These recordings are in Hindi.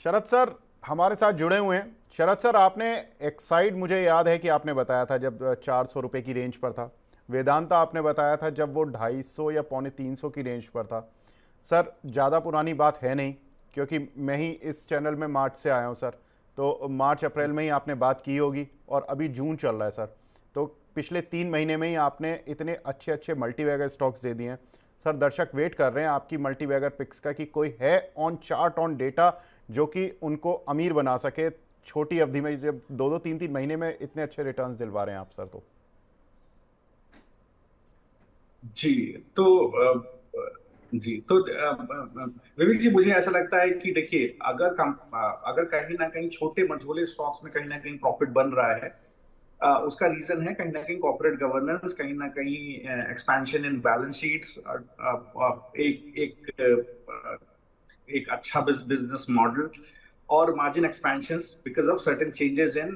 शरद सर हमारे साथ जुड़े हुए हैं। शरद सर, आपने एक्साइड, मुझे याद है कि आपने बताया था जब 400 रुपये की रेंज पर था। वेदांता आपने बताया था जब वो 250 या पौने 300 की रेंज पर था। सर ज़्यादा पुरानी बात है नहीं, क्योंकि मैं ही इस चैनल में मार्च से आया हूँ सर। तो मार्च अप्रैल में ही आपने बात की होगी और अभी जून चल रहा है सर। तो पिछले 3 महीने में ही आपने इतने अच्छे अच्छे मल्टीबैगर स्टॉक्स दे दिए हैं। सर दर्शक वेट कर रहे हैं आपकी मल्टीबैगर पिक्स का, कि कोई है ऑन चार्ट ऑन डेटा जो कि उनको अमीर बना सके छोटी अवधि में, जब 2-2 3-3 महीने में इतने अच्छे रिटर्न्स दिलवा रहे हैं आप सर। तो जी। तो जी तो विवेक जी, मुझे ऐसा लगता है कि देखिए, अगर कहीं ना कहीं छोटे मझोले स्टॉक्स में कहीं ना कहीं प्रॉफिट बन रहा है, उसका रीजन है कहीं ना कहीं कॉर्पोरेट गवर्नेंस, कहीं ना कहीं एक्सपेंशन इन बैलेंस शीट्स, एक एक एक अच्छा बिजनेस मॉडल और margin expansions because of certain changes in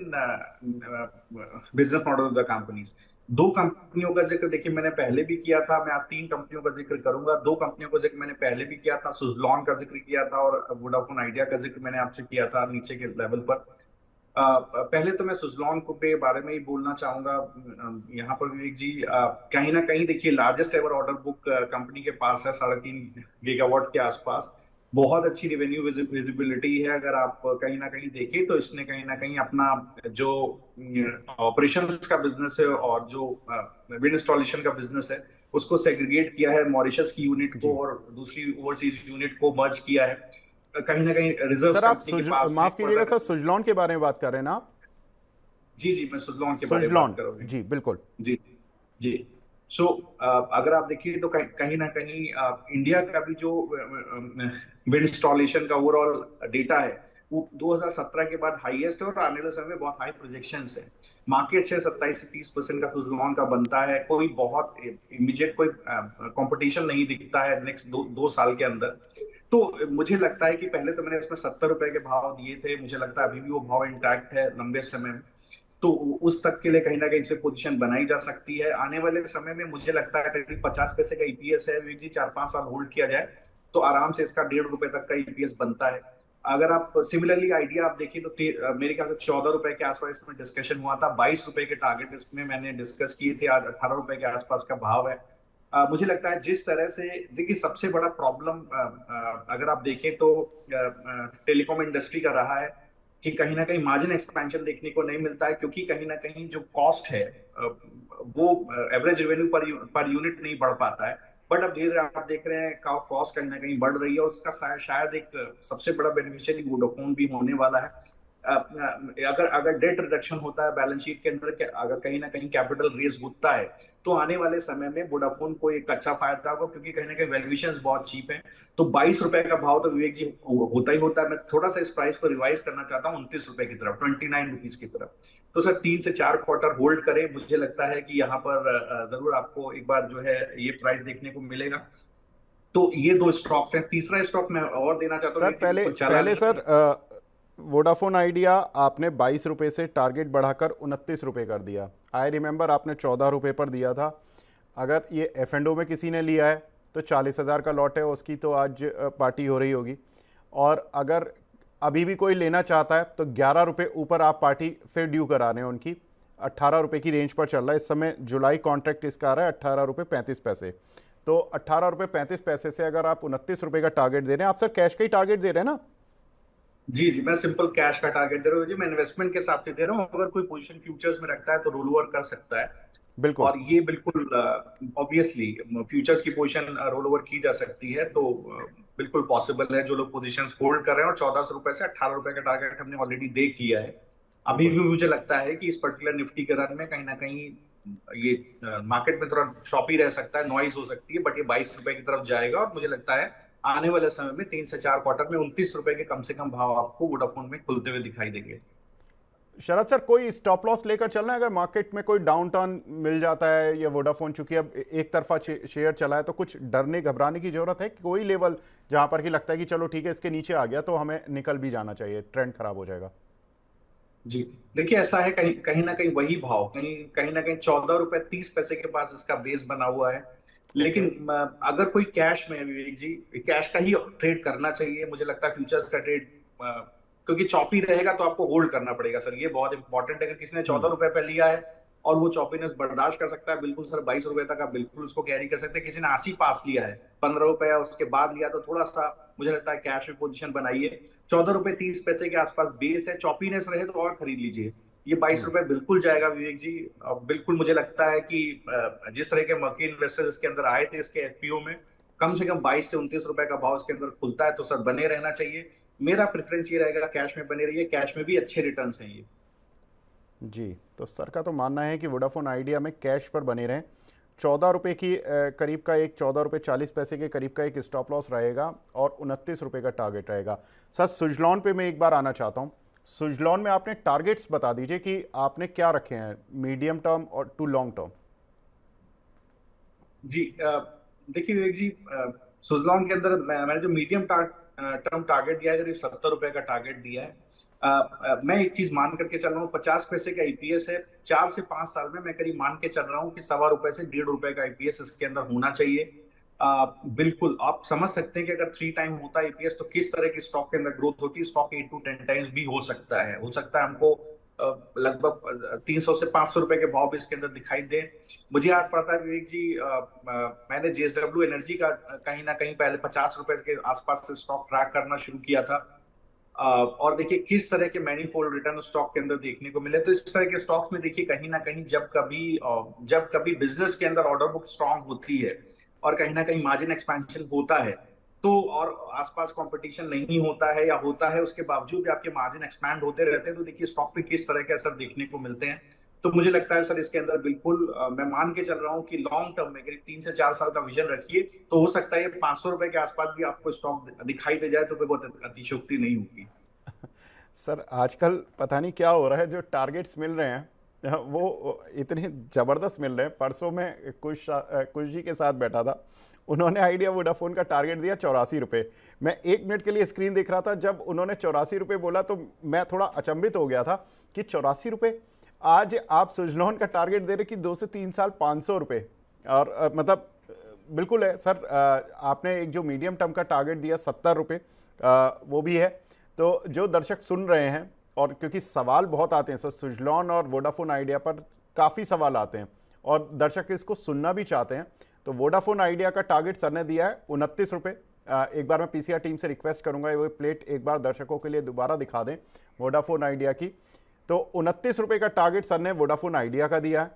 business model of the companies. दो कंपनियों का जिक्र देखिए मैंने पहले भी किया था, मैं आज तीन कंपनियों का जिक्र करूंगा। दो कंपनियों का जिक्र मैंने पहले भी किया था, सुजलॉन का जिक्र किया था और वोडाफोन आइडिया का जिक्र मैंने आपसे किया था नीचे के लेवल पर। पहले तो मैं सुजलॉन को पे बारे में ही बोलना चाहूंगा यहाँ पर विवेक जी। कहीं ना कहीं देखिए, largest ever order book company के पास है 3.5 गीगावाट के आसपास। बहुत अच्छी रेवेन्यू विजिबिलिटी है। अगर आप कहीं ना कहीं देखें तो इसने कहीं ना कहीं अपना जो ऑपरेशंस का बिजनेस है और जो विंड इंस्टॉलेशन का बिजनेस है उसको सेग्रीगेट किया है, मॉरिशस की यूनिट को जी और दूसरी ओवरसीज यूनिट को मर्ज किया है। कहीं ना कहीं रिजर्व्स सर, आप कंपनी के पास है माफ़ कीजिएगा फर्दर। सर, सुजलॉन के बारे में बात कर रहे हैं ना आप? जी जी, मैं सुजलॉन के बारे में बात सुजलॉन, कर रहा हूँ। जी बिल्कुल। जी जी। सो अगर आप देखिए तो कहीं ना कहीं इंडिया का भी जो विंड इंस्टॉलेशन का ओवरऑल डेटा है वो 2017 के बाद हाईएस्ट है और आने वाले समय में बहुत हाई प्रोजेक्शंस है। मार्केट शेयर 27 से 30% का सुजलॉन का बनता है। कोई बहुत इमीडिएट कोई कंपटीशन नहीं दिखता है नेक्स्ट दो साल के अंदर। तो मुझे लगता है कि पहले तो मैंने इसमें 70 रुपए के भाव दिए थे, मुझे लगता है अभी भी वो भाव इंटैक्ट है लंबे समय में। तो उस तक के लिए कहीं ना कहीं इस पे पोजीशन बनाई जा सकती है। आने वाले समय में मुझे लगता है करीब 50 पैसे का ईपीएस है विवेक जी, 4-5 साल होल्ड किया जाए तो आराम से इसका 1.5 रुपए तक का ईपीएस बनता है। अगर आप सिमिलरली आइडिया आप देखिए तो मेरे ख्याल से 14 रुपए के आसपास इसमें डिस्कशन हुआ था, 22 रुपए के टारगेट इसमें मैंने डिस्कस किए थे, आज 18 रुपए के आसपास का भाव है। मुझे लगता है जिस तरह से देखिए, सबसे बड़ा प्रॉब्लम अगर आप देखें तो टेलीकॉम इंडस्ट्री का रहा है कि कहीं ना कहीं मार्जिन एक्सपेंशन देखने को नहीं मिलता है, क्योंकि कहीं ना कहीं जो कॉस्ट है वो एवरेज रेवेन्यू पर यूनिट नहीं बढ़ पाता है। बट अब धीरे धीरे आप देख रहे हैं कॉस्ट कहीं ना कहीं बढ़ रही है और उसका शायद एक सबसे बड़ा बेनिफिशियरी वोडाफोन भी होने वाला है। अगर अगर डेट रिडक्शन होता है बैलेंस शीट के अंदर, अगर कहीं ना कहीं कैपिटल रेज होता है तो आने वाले समय में वोडाफोन को एक अच्छा फायदा होगा, क्योंकि कहीं ना कहीं वैल्यूएशंस बहुत चीप है। तो 22 रुपए का भाव तो विवेक जी होता ही होता है। मैं थोड़ा सा इस प्राइस को रिवाइज करना चाहता हूँ 29 रुपए की तरफ, 29 रुपीज की तरफ। तो सर 3 से 4 क्वार्टर होल्ड करें, मुझे लगता है कि यहाँ पर जरूर आपको एक बार जो है ये प्राइस देखने को मिलेगा। तो ये दो स्टॉक्स हैं। तीसरा स्टॉक मैं और देना चाहता हूँ सर विवेक जी, पहले बिल्कुल चला पहले नहीं सर, है। वोडाफोन आइडिया आपने 22 रुपये से टारगेट बढ़ाकर 29 रुपये कर दिया। आई रिमेंबर आपने 14 रुपये पर दिया था। अगर ये एफ एंड ओ में किसी ने लिया है तो 40,000 का लॉट है, उसकी तो आज पार्टी हो रही होगी। और अगर अभी भी कोई लेना चाहता है तो 11 रुपये ऊपर आप पार्टी फिर ड्यू करा रहे हैं उनकी। 18 रुपये की रेंज पर चल रहा है इस समय, जुलाई कॉन्ट्रैक्ट इसका आ रहा है 18 रुपये 35 पैसे। तो 18 रुपये 35 पैसे से अगर आप 29 रुपये का टारगेट दे रहे हैं, आप सर कैश का ही टारगेट दे रहे हैं ना? जी जी, मैं सिंपल कैश का टारगेट दे रहा हूँ जी, मैं इन्वेस्टमेंट के हिसाब से दे रहा हूँ। अगर कोई पोजीशन फ्यूचर्स में रखता है तो रोल ओवर कर सकता है। बिल्कुल। और ये बिल्कुल ऑब्वियसली फ्यूचर्स की पोजीशन रोल ओवर की जा सकती है, तो बिल्कुल पॉसिबल है। जो लोग पोजीशंस होल्ड कर रहे हैं, और 1400 रुपए से 18 रुपए का टारगेट हमने ऑलरेडी देख लिया है। अभी बिल्कुल। भी मुझे लगता है कि इस पर्टिकुलर निफ्टी के रन में कहीं ना कहीं ये मार्केट में थोड़ा शॉपी रह सकता है, नॉइज हो सकती है, बट ये 22 रुपए की तरफ जाएगा और मुझे लगता है आने वाले समय में 3 से 4 क्वार्टर में 29 रुपए के कम से कम भाव आपको वोडाफोन में खुलते हुए दिखाई देंगे। शरद सर, कोई स्टॉप लॉस लेकर चलना है अगर मार्केट में कोई डाउन टर्न मिल जाता है? या वोडाफोन चूंकि अब एक तरफा शेयर चला है, तो कुछ डरने घबराने की जरूरत है कि कोई लेवल जहां पर कि लगता है कि चलो ठीक है, इसके नीचे आ गया तो हमें निकल भी जाना चाहिए, ट्रेंड खराब हो जाएगा? जी, देखिए ऐसा है, कहीं कहीं ना कहीं वही भाव कहीं कहीं ना कहीं 14 रुपए 30 पैसे के पास इसका बेस बना हुआ है। ओके। लेकिन अगर कोई कैश में है विवेक जी, कैश का ही ट्रेड करना चाहिए। मुझे लगता है फ्यूचर्स का ट्रेड क्योंकि चॉपी रहेगा तो आपको होल्ड करना पड़ेगा सर, ये बहुत इंपॉर्टेंट है। अगर किसी ने 14 रुपए पे लिया है और वो चॉपीनेस बर्दाश्त कर सकता है, बिल्कुल सर 22 रुपए तक आप बिल्कुल उसको कैरी कर सकते हैं। किसी ने 80 पास लिया है, 15 रुपए उसके बाद लिया, तो थोड़ा सा मुझे लगता है कैश में पोजीशन बनाइए। 14 रुपए 30 पैसे के आसपास बेस है, चॉपीनेस रहे तो और खरीद लीजिए। ये 22 रुपए बिल्कुल जाएगा विवेक जी। बिल्कुल मुझे लगता है कि जिस तरह के मर्की इन्वेस्टर्स इसके अंदर आए थे इसके एफपीओ में, कम से कम 22 से 29 रुपए का भाव इसके अंदर खुलता है, तो सर बने रहना चाहिए। मेरा प्रेफरेंस ये रहेगा कैश में बने रहिए, कैश में भी अच्छे रिटर्न्स हैं ये। जी, तो सर का तो मानना है कि वोडाफोन आइडिया में कैश पर बने रहें। 14 रुपये की करीब का एक 14 रुपये 40 पैसे के करीब का एक स्टॉप लॉस रहेगा और 29 रुपये का टारगेट रहेगा। सर सुजलॉन पे मैं एक बार आना चाहता हूँ। सुजलॉन में आपने टारगेट्स बता दीजिए कि आपने क्या रखे हैं मीडियम टर्म और टू लॉन्ग टर्म। जी देखिए विवेक जी, सुजलॉन के अंदर मैंने जो मीडियम टर्म टारगेट दिया है, करीब 70 रुपए का टारगेट दिया है। मैं एक चीज मान करके चल रहा हूँ, 50 पैसे का ईपीएस है, 4 से 5 साल में मैं करीब मान के चल रहा हूँ कि ₹1.25 से ₹1.5 का ईपीएस इसके अंदर होना चाहिए। बिल्कुल आप समझ सकते हैं कि अगर 3 टाइम होता है ईपीएस तो किस तरह की स्टॉक के अंदर ग्रोथ होती है। स्टॉक 8 to 10 टाइम्स भी हो सकता है, हमको लगभग 300 से 500 रुपए के भाव भी इसके अंदर दिखाई दे। मुझे याद पड़ता है विवेक जी, मैंने जेएसडब्ल्यू एनर्जी का कहीं ना कहीं पहले 50 रुपए के आसपास से स्टॉक ट्रैक करना शुरू किया था। और देखिए किस तरह के मैनीफोल्ड रिटर्न स्टॉक के अंदर देखने को मिले। तो इस तरह के स्टॉक्स में देखिए कहीं ना कहीं जब कभी बिजनेस के अंदर ऑर्डर बुक स्ट्रांग होती है और कहीं ना कहीं मार्जिन एक्सपेंशन होता है, तो और आसपास कंपटीशन नहीं होता है या होता है उसके बावजूद भी आपके मार्जिन एक्सपैंड होते रहते हैं, तो देखिए स्टॉक पे किस तरह के असर देखने को मिलते हैं। तो मुझे लगता है सर इसके अंदर बिल्कुल मैं मान के चल रहा हूँ कि लॉन्ग टर्म में करीब 3 से 4 साल का विजन रखिए, तो हो सकता है 500 रुपए के आसपास भी आपको स्टॉक दिखाई दे जाए, तो कोई बहुत अतिशयोक्ति नहीं होगी। सर आजकल पता नहीं क्या हो रहा है, जो टारगेट्स मिल रहे हैं वो इतने ज़बरदस्त मिल रहे हैं। परसों में कुश जी के साथ बैठा था, उन्होंने आइडिया वोडाफोन का टारगेट दिया 84 रुपये। मैं 1 मिनट के लिए स्क्रीन देख रहा था, जब उन्होंने 84 रुपये बोला तो मैं थोड़ा अचंभित हो गया था कि 84 रुपये। आज आप सुजलॉन का टारगेट दे रहे कि 2 से 3 साल 500 रुपये। और मतलब बिल्कुल है सर। आपने एक जो मीडियम टर्म का टारगेट दिया 70 रुपये, वो भी है। तो जो दर्शक सुन रहे हैं, और क्योंकि सवाल बहुत आते हैं सर सुजलॉन और वोडाफोन आइडिया पर, काफ़ी सवाल आते हैं और दर्शक इसको सुनना भी चाहते हैं, तो वोडाफोन आइडिया का टारगेट सर ने दिया है 29 रुपये। एक बार मैं पीसीआर टीम से रिक्वेस्ट करूंगा वो प्लेट एक बार दर्शकों के लिए दोबारा दिखा दें वोडाफोन आइडिया की। तो 29 रुपये का टारगेट सर ने वोडाफोन आइडिया का दिया है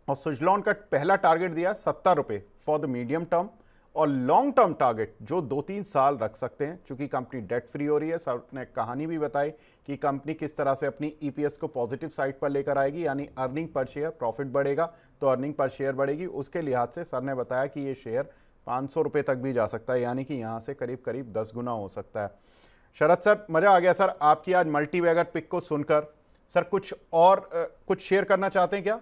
और सुजलॉन का पहला टारगेट दिया 70 रुपये फॉर द मीडियम टर्म। और लॉन्ग टर्म टारगेट जो 2-3 साल रख सकते हैं, क्योंकि कंपनी डेट फ्री हो रही है। सर ने कहानी भी बताई कि कंपनी किस तरह से अपनी ईपीएस को पॉजिटिव साइड पर लेकर आएगी, यानी अर्निंग पर शेयर, प्रॉफिट बढ़ेगा तो अर्निंग पर शेयर बढ़ेगी। उसके लिहाज से सर ने बताया कि ये शेयर 500 रुपये तक भी जा सकता है, यानी कि यहाँ से करीब करीब 10 गुना हो सकता है। शरद सर मज़ा आ गया सर आपकी आज मल्टी बैगर पिक को सुनकर। सर कुछ और कुछ शेयर करना चाहते हैं क्या?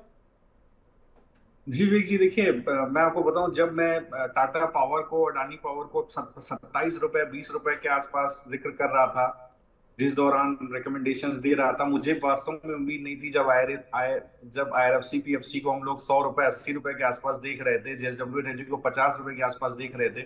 जी विवेक जी, देखिए मैं आपको बताऊं, जब मैं टाटा पावर को, अडानी पावर को 27 रुपए 20 रुपए के आसपास जिक्र कर रहा था, जिस दौरान रिकमेंडेशंस दे रहा था, मुझे वास्तव में उम्मीद नहीं थी। जब आईआरएफसी पीएफसी को हम लोग 100 रुपए 80 रुपए के आसपास देख रहे थे, जेएसडब्ल्यू एनर्जी को 50 रुपए के आसपास देख रहे थे,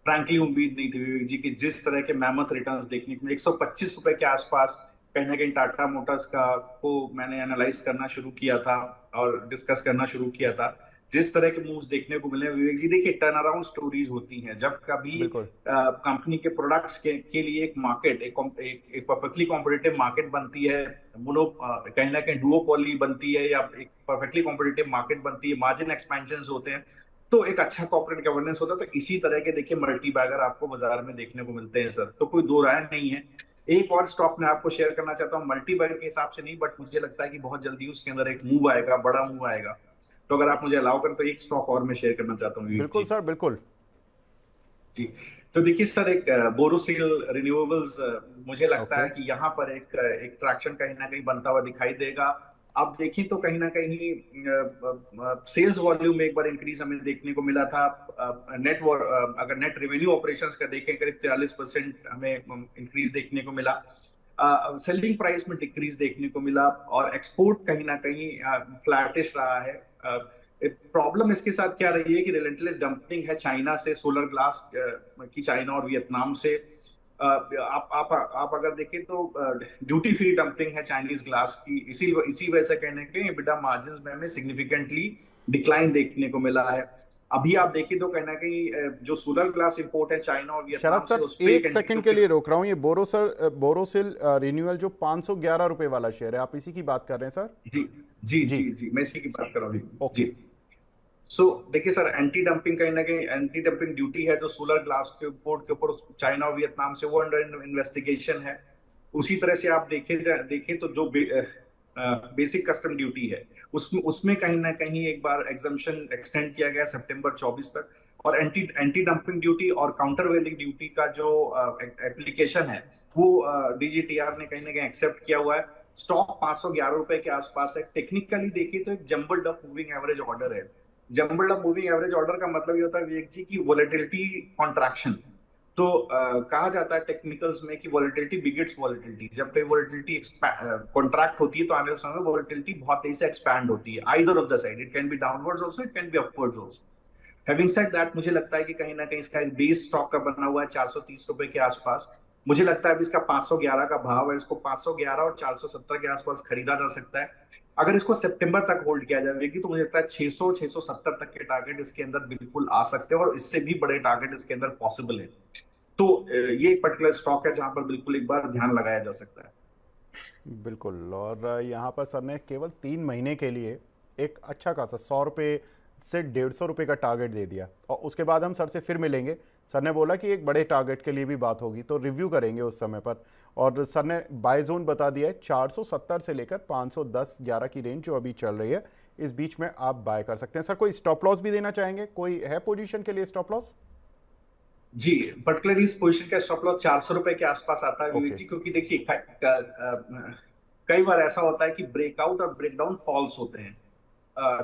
फ्रैंकली उम्मीद नहीं थी विवेक जी कि जिस तरह के मैमथ रिटर्न्स देखने को मिले। 125 रुपए के आसपास कहीं ना कहीं टाटा मोटर्स का को मैंने एनालाइज करना शुरू किया था और डिस्कस करना शुरू किया था। जिस तरह के मूव्स देखने को मिले विवेक जी, देखिए टर्न अराउंड स्टोरीज होती हैं। जब कभी बिल्कुल। कंपनी के प्रोडक्ट्स के लिए एक मार्केट, एक परफेक्टली कॉम्पिटिटिव मार्केट बनती है, कहीं ना कहीं डुओपोली बनती है या एक परफेक्टली कॉम्पिटिटिव मार्केट बनती है, मार्जिन एक्सपेंशन होते हैं, तो एक अच्छा कॉर्पोरेट गवर्नेंस होता है। तो इसी तरह के देखिए मल्टी बैगर आपको बाजार में देखने को मिलते हैं सर, तो कोई दो राय नहीं है। एक और स्टॉक मैं आपको शेयर करना चाहता हूँ, मल्टी बैगर के हिसाब से नहीं, बट मुझे लगता है कि बहुत जल्दी उसके अंदर एक मूव आएगा, बड़ा मूव आएगा। तो अगर आप मुझे अलाउ करें तो एक स्टॉक और मैं शेयर करना चाहता हूँ बिल्कुल जी। सर बिल्कुल। जी, तो देखिए सर, एक बोरोसिल रिन्यूएबल्स, मुझे लगता ओके। है कि यहाँ पर एक ट्रैक्शन कहीं ना कहीं बनता हुआ दिखाई देगा। आप देखिए तो कहीं ना कहीं सेल्स वॉल्यूम में एक बार इंक्रीज हमें देखने को मिला था। अगर नेट रेवेन्यू ऑपरेशंस का देखें, करीब 43% हमें इंक्रीज देखने को मिला। सेलिंग प्राइस में डिक्रीज देखने को मिला और एक्सपोर्ट कहीं ना कहीं फ्लैटिश रहा है। प्रॉब्लम इसके साथ क्या रही है कि रिलेंटलेस डंपिंग है चाइना से, सोलर ग्लास की चाइना और वियतनाम से। आप अगर देखें तो ड्यूटी फ्री डंपिंग है चाइनीज ग्लास की, इसी वजह से कहने के EBITDA मार्जिन में हमें सिग्निफिकेंटली डिक्लाइन देखने को मिला है। अभी आप देखिए तो कहीं ना कहीं जो सोलर ग्लास इंपोर्ट है चाइना और शरद वियतनाम से, सर उस पर एक एक एंटी सेकंड के लिए रोक रहा हूं, ये बोरोसिल रिन्यूअल जो 511 रुपए वाला शेयर है, आप इसी की बात कर रहे हैं सर? जी जी जी, जी जी, मैं इसी की बात कर रहा हूँ जी। ओके। सो देखिए सर, एंटी डंपिंग कहीं ना कहीं एंटी डंपिंग ड्यूटी है जो सोलर ग्लास के बोर्ड के ऊपर चाइना और वियतनाम से, वो अंडर इन्वेस्टिगेशन है। उसी तरह से आप देखें तो जो बेसिक कस्टम ड्यूटी है, उसमें उसमें कहीं ना कहीं एक बार एग्जम्पशन एक्सटेंड किया गया सितंबर 24 तक। और एंटी एंटी डंपिंग ड्यूटी और काउंटर वेलिंग ड्यूटी का जो एप्लीकेशन है, वो DGTR ने कहीं ना कहीं एक्सेप्ट किया हुआ है। स्टॉक 511 रुपए के आसपास है। टेक्निकली देखिए तो एक jumbled up moving average order है। Jumbled up moving average order का मतलब ये होता है विवेक जी की वोलेटिलिटी कॉन्ट्रैक्शन। तो कहा जाता है टेक्निकल्स में कि वोलेटिलिटी बिगेट्स वोलेटिलिटी। जब कोई वोलेटिलिटी कॉन्ट्रैक्ट होती है तो आने वाले समय में वोलेटिलिटी बहुत तेजी से एक्सपैंड होती है, either of the side, it can be downwards also, it can be upwards also. Having said that, मुझे लगता है कि कहीं ना कहीं इसका एक बेस स्टॉक का बना हुआ है 430 रुपए के आसपास। मुझे लगता है अभी इसका 511 का भाव है, इसको 511 और 470 के आसपास खरीदा जा सकता है। अगर इसको सितंबर तक होल्ड किया जाएगी तो मुझे लगता है 600 670 तक के टारगेट इसके अंदर बिल्कुल आ सकते हैं, और इससे भी बड़े टारगेट इसके अंदर पॉसिबल है। तो ये एक पर्टिकुलर स्टॉक है जहां पर बिल्कुल एक बार ध्यान लगाया जा सकता है। बिल्कुल। और यहाँ पर सर ने केवल 3 महीने के लिए एक अच्छा खासा 100 रुपये से 150 रुपये का टारगेट दे दिया, और उसके बाद हम सर से फिर मिलेंगे। सर ने बोला कि एक बड़े टारगेट के लिए भी बात होगी, तो रिव्यू करेंगे उस समय पर। और सर ने बाय जोन बता दिया है 470 से लेकर 510-11 की रेंज जो अभी चल रही है, इस बीच में आप बाय कर सकते हैं। सर कोई स्टॉप लॉस भी देना चाहेंगे? कोई है पोजीशन के लिए स्टॉप लॉस? जी, पर्टिकुलरली इस पोजीशन का स्टॉप लॉस 400 रुपए के आसपास आता है विवेक ओके। जी, क्योंकि देखिए कई बार ऐसा होता है कि ब्रेकआउट और ब्रेकडाउन फॉल्स होते हैं।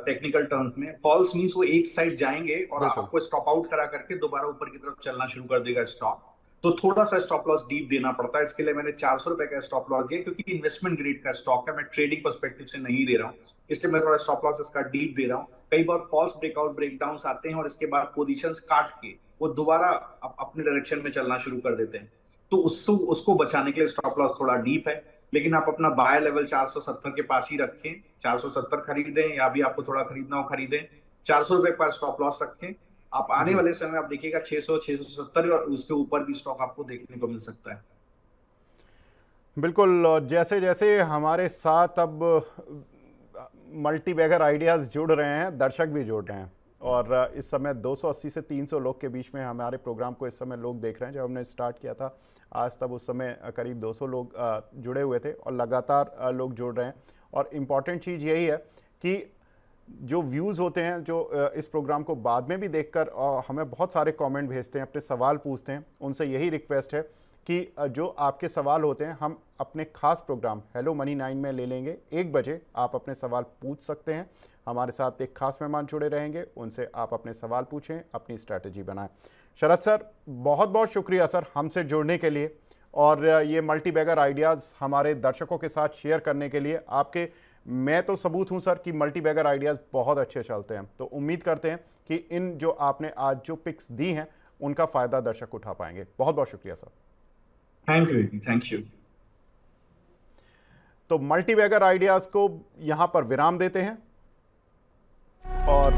टेक्निकल टर्म्स में फॉल्स मींस वो एक साइड जाएंगे और बिल्कुल। आपको स्टॉप आउट करा करके दोबारा ऊपर की तरफ चलना शुरू कर देगा स्टॉक। तो थोड़ा सा स्टॉप लॉस डीप देना पड़ता है। इसके लिए मैंने 400 रुपए का स्टॉप लॉस दिया, क्योंकि इन्वेस्टमेंट ग्रेड का स्टॉक है, मैं ट्रेडिंग पर्सपेक्टिव से नहीं दे रहा हूँ, इसलिए मैं थोड़ा स्टॉप लॉस इसका डीप दे रहा हूँ। कई बार फॉल्स ब्रेकआउट ब्रेकडाउन आते हैं और इसके बाद पोजीशंस काट के वो दोबारा अपने डायरेक्शन में चलना शुरू कर देते हैं। तो उसको उसको बचाने के लिए स्टॉप लॉस थोड़ा डीप है। लेकिन आप अपना बाय लेवल 470 के पास ही रखें, 470 खरीदें, या भी आपको थोड़ा खरीदना हो खरीदें। 400 रुपए पर स्टॉप लॉस रखें। आप आने जी वाले समय आप देखिएगा 600 670 और उसके ऊपर भी स्टॉक आपको देखने को मिल सकता है। बिल्कुल। और जैसे जैसे हमारे साथ अब मल्टी बैगर आइडियाज़ जुड़ रहे हैं, दर्शक भी जुड़ रहे हैं, और इस समय 280 से 300 लोग के बीच में हमारे प्रोग्राम को इस समय लोग देख रहे हैं। जब हमने स्टार्ट किया था आज, तब उस समय करीब 200 लोग जुड़े हुए थे, और लगातार लोग जुड़ रहे हैं। और इम्पॉर्टेंट चीज़ यही है कि जो व्यूज़ होते हैं, जो इस प्रोग्राम को बाद में भी देखकर हमें बहुत सारे कमेंट भेजते हैं, अपने सवाल पूछते हैं, उनसे यही रिक्वेस्ट है कि जो आपके सवाल होते हैं हम अपने खास प्रोग्राम हेलो मनी 9 में ले लेंगे। 1 बजे आप अपने सवाल पूछ सकते हैं, हमारे साथ एक खास मेहमान जुड़े रहेंगे, उनसे आप अपने सवाल पूछें, अपनी स्ट्रैटेजी बनाएं। शरद सर, बहुत बहुत शुक्रिया सर हमसे जुड़ने के लिए, और ये मल्टी बैगर आइडियाज़ हमारे दर्शकों के साथ शेयर करने के लिए। आपके मैं तो सबूत हूं सर कि मल्टी बैगर आइडियाज़ बहुत अच्छे चलते हैं, तो उम्मीद करते हैं कि इन जो आपने आज जो पिक्स दी हैं उनका फ़ायदा दर्शक उठा पाएंगे। बहुत बहुत शुक्रिया sir. Thank you, thank you. तो मल्टी बैगर आइडियाज़ को यहां पर विराम देते हैं, और